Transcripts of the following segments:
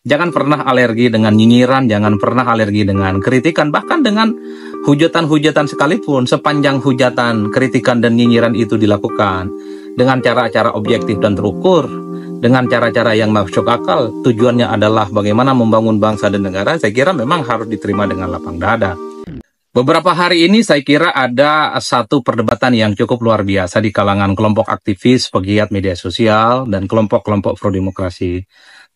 Jangan pernah alergi dengan nyinyiran, jangan pernah alergi dengan kritikan, bahkan dengan hujatan-hujatan sekalipun, sepanjang hujatan, kritikan, dan nyinyiran itu dilakukan dengan cara-cara objektif dan terukur, dengan cara-cara yang masuk akal, tujuannya adalah bagaimana membangun bangsa dan negara, saya kira memang harus diterima dengan lapang dada. Beberapa hari ini saya kira ada satu perdebatan yang cukup luar biasa di kalangan kelompok aktivis, pegiat media sosial, dan kelompok-kelompok pro-demokrasi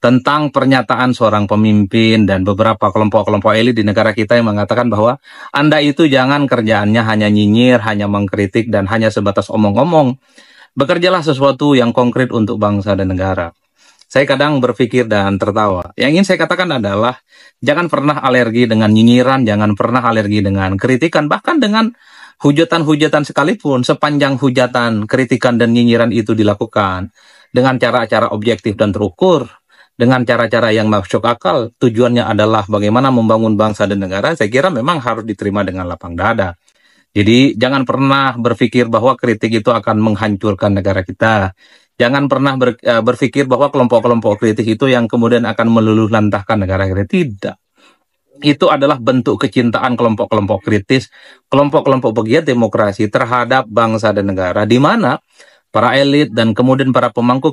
tentang pernyataan seorang pemimpin dan beberapa kelompok-kelompok elit di negara kita yang mengatakan bahwa Anda itu jangan kerjaannya hanya nyinyir, hanya mengkritik, dan hanya sebatas omong-omong. Bekerjalah sesuatu yang konkret untuk bangsa dan negara. Saya kadang berpikir dan tertawa. Yang ingin saya katakan adalah jangan pernah alergi dengan nyinyiran, jangan pernah alergi dengan kritikan, bahkan dengan hujatan-hujatan sekalipun, sepanjang hujatan, kritikan, dan nyinyiran itu dilakukan dengan cara-cara objektif dan terukur, dengan cara-cara yang masuk akal, tujuannya adalah bagaimana membangun bangsa dan negara, saya kira memang harus diterima dengan lapang dada. Jadi jangan pernah berpikir bahwa kritik itu akan menghancurkan negara kita. Jangan pernah berpikir bahwa kelompok-kelompok kritik itu yang kemudian akan meluluh lantahkan negara kita. Tidak. Itu adalah bentuk kecintaan kelompok-kelompok kritis, kelompok-kelompok pegiat demokrasi terhadap bangsa dan negara, di mana para elit dan kemudian para pemangku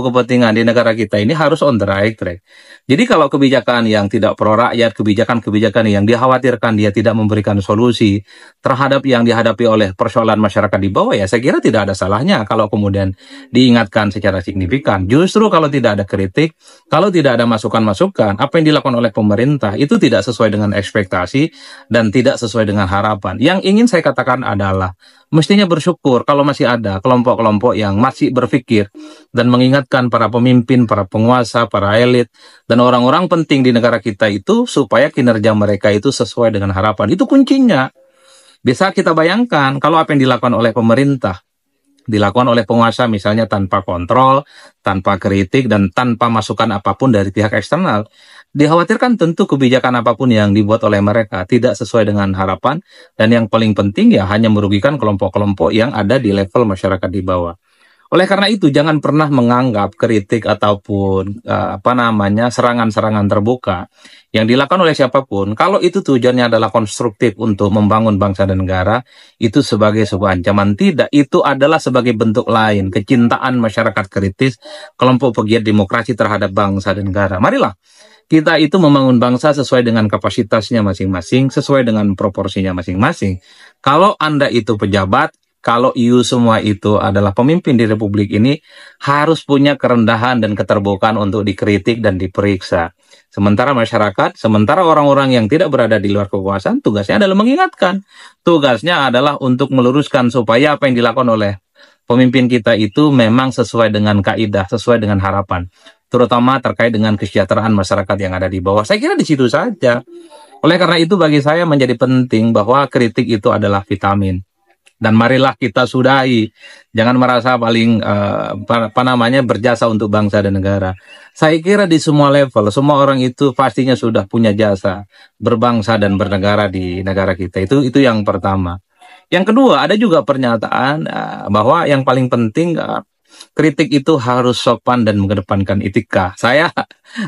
kepentingan di negara kita ini harus on the right track. Jadi kalau kebijakan yang tidak pro rakyat, kebijakan-kebijakan yang dikhawatirkan dia tidak memberikan solusi terhadap yang dihadapi oleh persoalan masyarakat di bawah, ya saya kira tidak ada salahnya kalau kemudian diingatkan secara signifikan. Justru kalau tidak ada kritik, kalau tidak ada masukan-masukan, apa yang dilakukan oleh pemerintah itu tidak sesuai dengan ekspektasi dan tidak sesuai dengan harapan. Yang ingin saya katakan adalah mestinya bersyukur kalau masih ada kelompok-kelompok yang masih berpikir dan mengingatkan para pemimpin, para penguasa, para elit, dan orang-orang penting di negara kita itu supaya kinerja mereka itu sesuai dengan harapan. Itu kuncinya. Bisa kita bayangkan kalau apa yang dilakukan oleh pemerintah, dilakukan oleh penguasa misalnya tanpa kontrol, tanpa kritik, dan tanpa masukan apapun dari pihak eksternal. Dikhawatirkan tentu kebijakan apapun yang dibuat oleh mereka tidak sesuai dengan harapan, dan yang paling penting ya hanya merugikan kelompok-kelompok yang ada di level masyarakat di bawah. Oleh karena itu jangan pernah menganggap kritik ataupun serangan-serangan terbuka yang dilakukan oleh siapapun, kalau itu tujuannya adalah konstruktif untuk membangun bangsa dan negara, itu sebagai sebuah ancaman. Tidak, itu adalah sebagai bentuk lain kecintaan masyarakat kritis, kelompok pegiat demokrasi terhadap bangsa dan negara. Marilah kita itu membangun bangsa sesuai dengan kapasitasnya masing-masing, sesuai dengan proporsinya masing-masing. Kalau Anda itu pejabat, kalau semua itu adalah pemimpin di Republik ini, harus punya kerendahan dan keterbukaan untuk dikritik dan diperiksa. Sementara masyarakat, sementara orang-orang yang tidak berada di luar kekuasaan, tugasnya adalah mengingatkan. Tugasnya adalah untuk meluruskan supaya apa yang dilakukan oleh pemimpin kita itu memang sesuai dengan kaidah, sesuai dengan harapan. Terutama terkait dengan kesejahteraan masyarakat yang ada di bawah. Saya kira di situ saja. Oleh karena itu bagi saya menjadi penting bahwa kritik itu adalah vitamin. Dan marilah kita sudahi, jangan merasa paling berjasa untuk bangsa dan negara. Saya kira di semua level, semua orang itu pastinya sudah punya jasa berbangsa dan bernegara di negara kita. Itu yang pertama. Yang kedua, ada juga pernyataan bahwa yang paling penting kritik itu harus sopan dan mengedepankan etika. Saya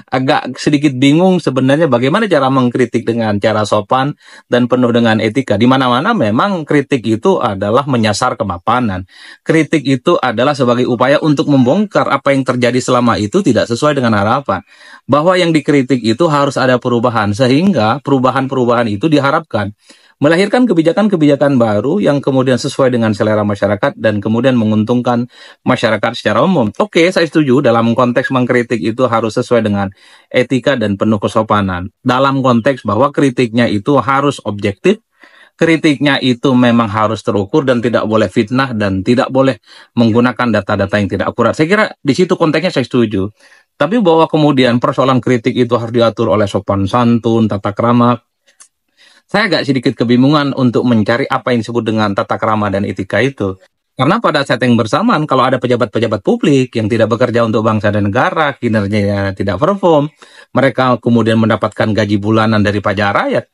agak sedikit bingung sebenarnya bagaimana cara mengkritik dengan cara sopan dan penuh dengan etika. Di mana-mana memang kritik itu adalah menyasar kemapanan. Kritik itu adalah sebagai upaya untuk membongkar apa yang terjadi selama itu tidak sesuai dengan harapan. Bahwa yang dikritik itu harus ada perubahan, sehingga perubahan-perubahan itu diharapkan melahirkan kebijakan-kebijakan baru yang kemudian sesuai dengan selera masyarakat dan kemudian menguntungkan masyarakat secara umum. Oke, saya setuju dalam konteks mengkritik itu harus sesuai dengan etika dan penuh kesopanan. Dalam konteks bahwa kritiknya itu harus objektif, kritiknya itu memang harus terukur dan tidak boleh fitnah dan tidak boleh menggunakan data-data yang tidak akurat. Saya kira di situ konteksnya saya setuju. Tapi bahwa kemudian persoalan kritik itu harus diatur oleh sopan santun, tata krama, saya agak sedikit kebingungan untuk mencari apa yang disebut dengan tata krama dan etika itu. Karena pada saat yang bersamaan, kalau ada pejabat-pejabat publik yang tidak bekerja untuk bangsa dan negara, kinerjanya tidak perform, mereka kemudian mendapatkan gaji bulanan dari pajak rakyat,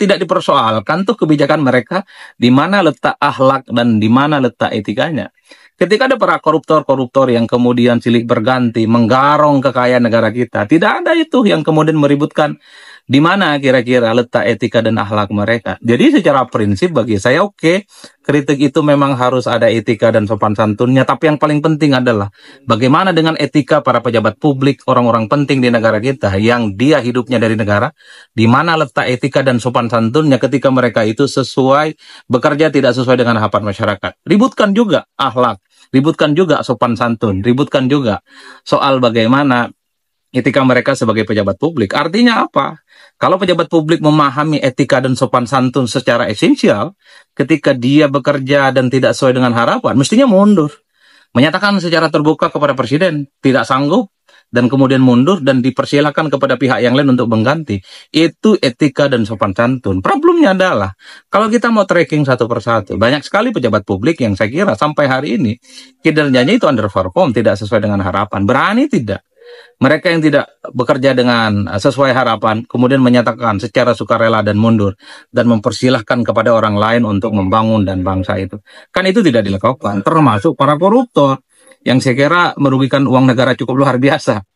tidak dipersoalkan tuh kebijakan mereka, di mana letak akhlak dan di mana letak etikanya. Ketika ada para koruptor-koruptor yang kemudian silih berganti menggarong kekayaan negara kita, tidak ada itu yang kemudian meributkan di mana kira-kira letak etika dan akhlak mereka. Jadi secara prinsip bagi saya oke, kritik itu memang harus ada etika dan sopan santunnya, tapi yang paling penting adalah bagaimana dengan etika para pejabat publik, orang-orang penting di negara kita yang dia hidupnya dari negara, di mana letak etika dan sopan santunnya ketika mereka itu sesuai bekerja tidak sesuai dengan harapan masyarakat. Ributkan juga akhlak, ributkan juga sopan santun, ributkan juga soal bagaimana etika mereka sebagai pejabat publik. Artinya apa? Kalau pejabat publik memahami etika dan sopan santun secara esensial, ketika dia bekerja dan tidak sesuai dengan harapan, mestinya mundur. Menyatakan secara terbuka kepada presiden, tidak sanggup, dan kemudian mundur dan dipersilakan kepada pihak yang lain untuk mengganti. Itu etika dan sopan santun. Problemnya adalah, kalau kita mau tracking satu persatu, banyak sekali pejabat publik yang saya kira sampai hari ini, kinerjanya itu underperform, tidak sesuai dengan harapan. Berani tidak? Mereka yang tidak bekerja dengan sesuai harapan, kemudian menyatakan secara sukarela dan mundur, dan mempersilahkan kepada orang lain untuk membangun dan bangsa itu. Kan itu tidak dilakukan, termasuk para koruptor, yang saya kira merugikan uang negara cukup luar biasa.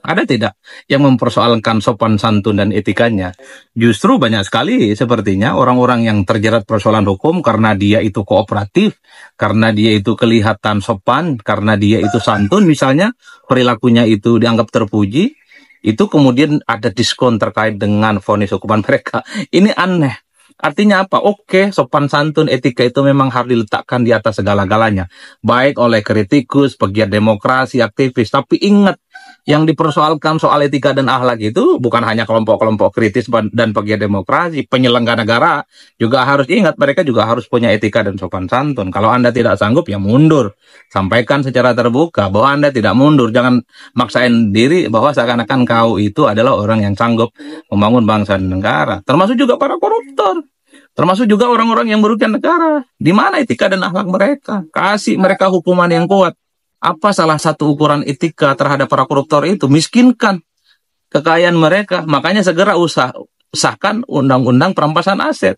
Ada tidak yang mempersoalkan sopan santun dan etikanya? Justru banyak sekali sepertinya orang-orang yang terjerat persoalan hukum karena dia itu kooperatif, karena dia itu kelihatan sopan, karena dia itu santun misalnya, perilakunya itu dianggap terpuji, itu kemudian ada diskon terkait dengan vonis hukuman mereka. Ini aneh. Artinya apa? Oke, sopan santun etika itu memang harus diletakkan di atas segala-galanya. Baik oleh kritikus, pegiat demokrasi, aktivis. Tapi ingat, yang dipersoalkan soal etika dan akhlak itu bukan hanya kelompok-kelompok kritis dan pegiat demokrasi. Penyelenggara negara juga harus ingat, mereka juga harus punya etika dan sopan santun. Kalau Anda tidak sanggup, ya mundur. Sampaikan secara terbuka bahwa Anda tidak mundur. Jangan maksain diri bahwa seakan-akan kau itu adalah orang yang sanggup membangun bangsa dan negara. Termasuk juga para koruptor. Termasuk juga orang-orang yang merugikan negara. Di mana etika dan akhlak mereka? Kasih mereka hukuman yang kuat. Apa salah satu ukuran etika terhadap para koruptor itu? Miskinkan kekayaan mereka. Makanya segera usahkan undang-undang perampasan aset.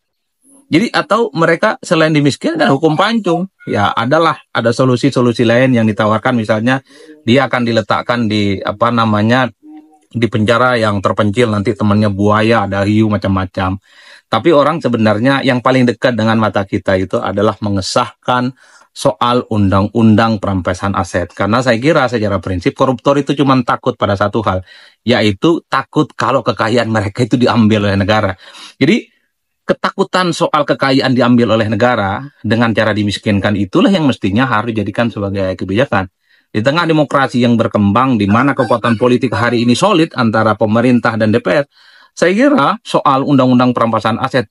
Jadi atau mereka selain dimiskinkan hukum pancung. Ya ada solusi-solusi lain yang ditawarkan, misalnya dia akan diletakkan di di penjara yang terpencil, nanti temannya buaya, ada hiu, macam-macam. Tapi orang sebenarnya yang paling dekat dengan mata kita itu adalah mengesahkan soal undang-undang perampasan aset. Karena saya kira secara prinsip koruptor itu cuma takut pada satu hal, yaitu takut kalau kekayaan mereka itu diambil oleh negara. Jadi ketakutan soal kekayaan diambil oleh negara dengan cara dimiskinkan itulah yang mestinya harus dijadikan sebagai kebijakan. Di tengah demokrasi yang berkembang, di mana kekuatan politik hari ini solid antara pemerintah dan DPR, saya kira soal undang-undang perampasan aset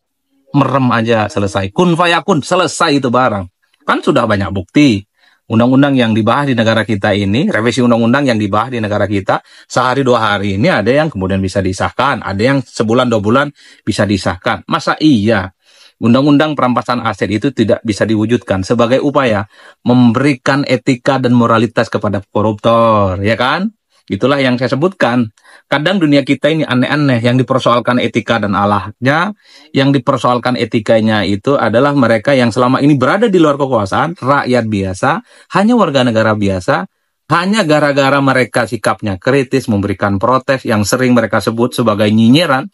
merem aja selesai. Kun fayakun, selesai itu barang. Kan sudah banyak bukti. Undang-undang yang dibahas di negara kita ini, revisi undang-undang yang dibahas di negara kita, sehari 2 hari ini ada yang kemudian bisa disahkan, ada yang sebulan 2 bulan bisa disahkan. Masa iya undang-undang perampasan aset itu tidak bisa diwujudkan sebagai upaya memberikan etika dan moralitas kepada koruptor, ya kan? Itulah yang saya sebutkan. Kadang dunia kita ini aneh-aneh, yang dipersoalkan etika dan akhlaknya, yang dipersoalkan etikanya itu adalah mereka yang selama ini berada di luar kekuasaan, rakyat biasa, hanya warga negara biasa, hanya gara-gara mereka sikapnya kritis, memberikan protes yang sering mereka sebut sebagai nyinyiran,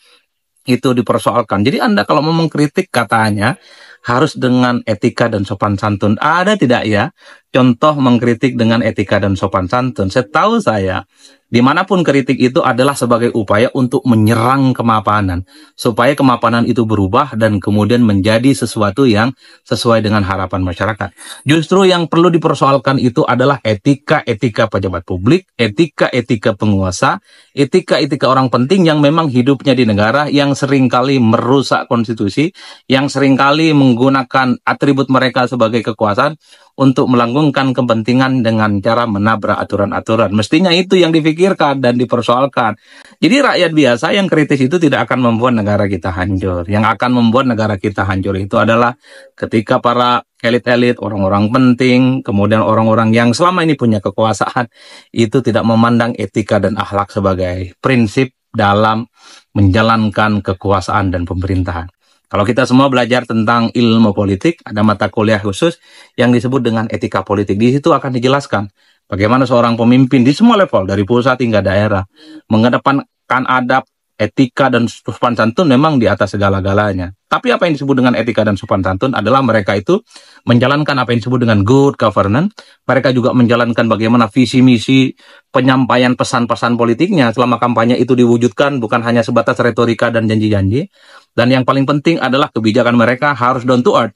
itu dipersoalkan. Jadi Anda kalau mau mengkritik katanya harus dengan etika dan sopan santun. Ada tidak ya contoh mengkritik dengan etika dan sopan santun? Setahu saya, dimanapun kritik itu adalah sebagai upaya untuk menyerang kemapanan, supaya kemapanan itu berubah dan kemudian menjadi sesuatu yang sesuai dengan harapan masyarakat. Justru yang perlu dipersoalkan itu adalah etika-etika pejabat publik, etika-etika penguasa, etika-etika orang penting yang memang hidupnya di negara, yang seringkali merusak konstitusi, yang seringkali menggunakan atribut mereka sebagai kekuasaan untuk melanggengkan kepentingan dengan cara menabrak aturan-aturan. Mestinya itu yang dipikirkan dan dipersoalkan. Jadi rakyat biasa yang kritis itu tidak akan membuat negara kita hancur. Yang akan membuat negara kita hancur itu adalah ketika para elit-elit, orang-orang penting, kemudian orang-orang yang selama ini punya kekuasaan, itu tidak memandang etika dan akhlak sebagai prinsip dalam menjalankan kekuasaan dan pemerintahan. Kalau kita semua belajar tentang ilmu politik, ada mata kuliah khusus yang disebut dengan etika politik. Di situ akan dijelaskan bagaimana seorang pemimpin di semua level, dari pusat hingga daerah, mengedepankan adab, etika, dan sopan santun memang di atas segala-galanya. Tapi apa yang disebut dengan etika dan sopan santun adalah mereka itu menjalankan apa yang disebut dengan good governance. Mereka juga menjalankan bagaimana visi misi penyampaian pesan-pesan politiknya selama kampanye itu diwujudkan, bukan hanya sebatas retorika dan janji-janji. Dan yang paling penting adalah kebijakan mereka harus down to earth.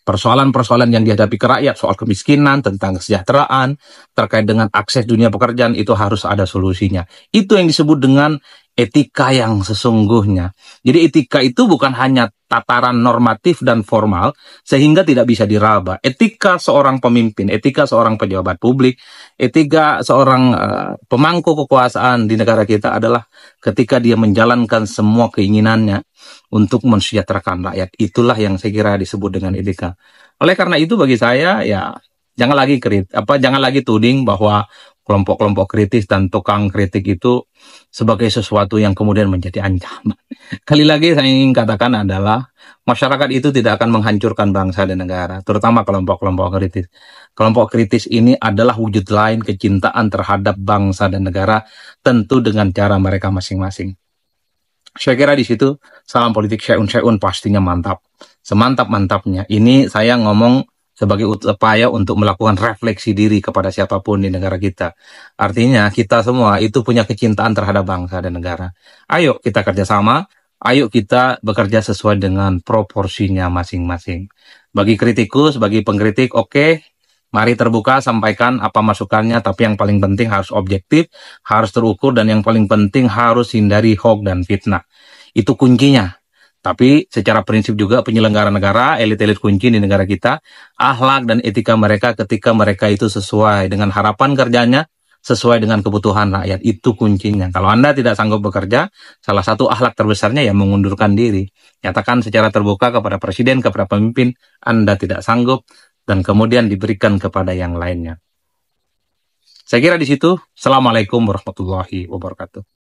Persoalan-persoalan yang dihadapi ke rakyat, soal kemiskinan, tentang kesejahteraan, terkait dengan akses dunia pekerjaan, itu harus ada solusinya. Itu yang disebut dengan etika yang sesungguhnya. Jadi etika itu bukan hanya tataran normatif dan formal, sehingga tidak bisa diraba. Etika seorang pemimpin, etika seorang pejabat publik, etika seorang pemangku kekuasaan di negara kita adalah ketika dia menjalankan semua keinginannya untuk mensejahterakan rakyat. Itulah yang saya kira disebut dengan etika. Oleh karena itu bagi saya ya jangan lagi tuding bahwa kelompok-kelompok kritis dan tukang kritik itu sebagai sesuatu yang kemudian menjadi ancaman. Kali lagi saya ingin katakan adalah masyarakat itu tidak akan menghancurkan bangsa dan negara, terutama kelompok-kelompok kritis. Kelompok kritis ini adalah wujud lain kecintaan terhadap bangsa dan negara, tentu dengan cara mereka masing-masing. Saya kira di situ salam politik syai'un pastinya mantap. Semantap-mantapnya. Ini saya ngomong sebagai upaya untuk melakukan refleksi diri kepada siapapun di negara kita. Artinya kita semua itu punya kecintaan terhadap bangsa dan negara. Ayo kita kerjasama, ayo kita bekerja sesuai dengan proporsinya masing-masing. Bagi kritikus, bagi pengkritik, oke, mari terbuka, sampaikan apa masukannya, tapi yang paling penting harus objektif, harus terukur, dan yang paling penting harus hindari hoax dan fitnah. Itu kuncinya. Tapi secara prinsip juga penyelenggara negara, elit-elit kunci di negara kita, akhlak dan etika mereka ketika mereka itu sesuai dengan harapan kerjanya, sesuai dengan kebutuhan rakyat. Itu kuncinya. Kalau Anda tidak sanggup bekerja, salah satu akhlak terbesarnya ya mengundurkan diri. Nyatakan secara terbuka kepada presiden, kepada pemimpin, Anda tidak sanggup, dan kemudian diberikan kepada yang lainnya. Saya kira di situ. Assalamualaikum warahmatullahi wabarakatuh.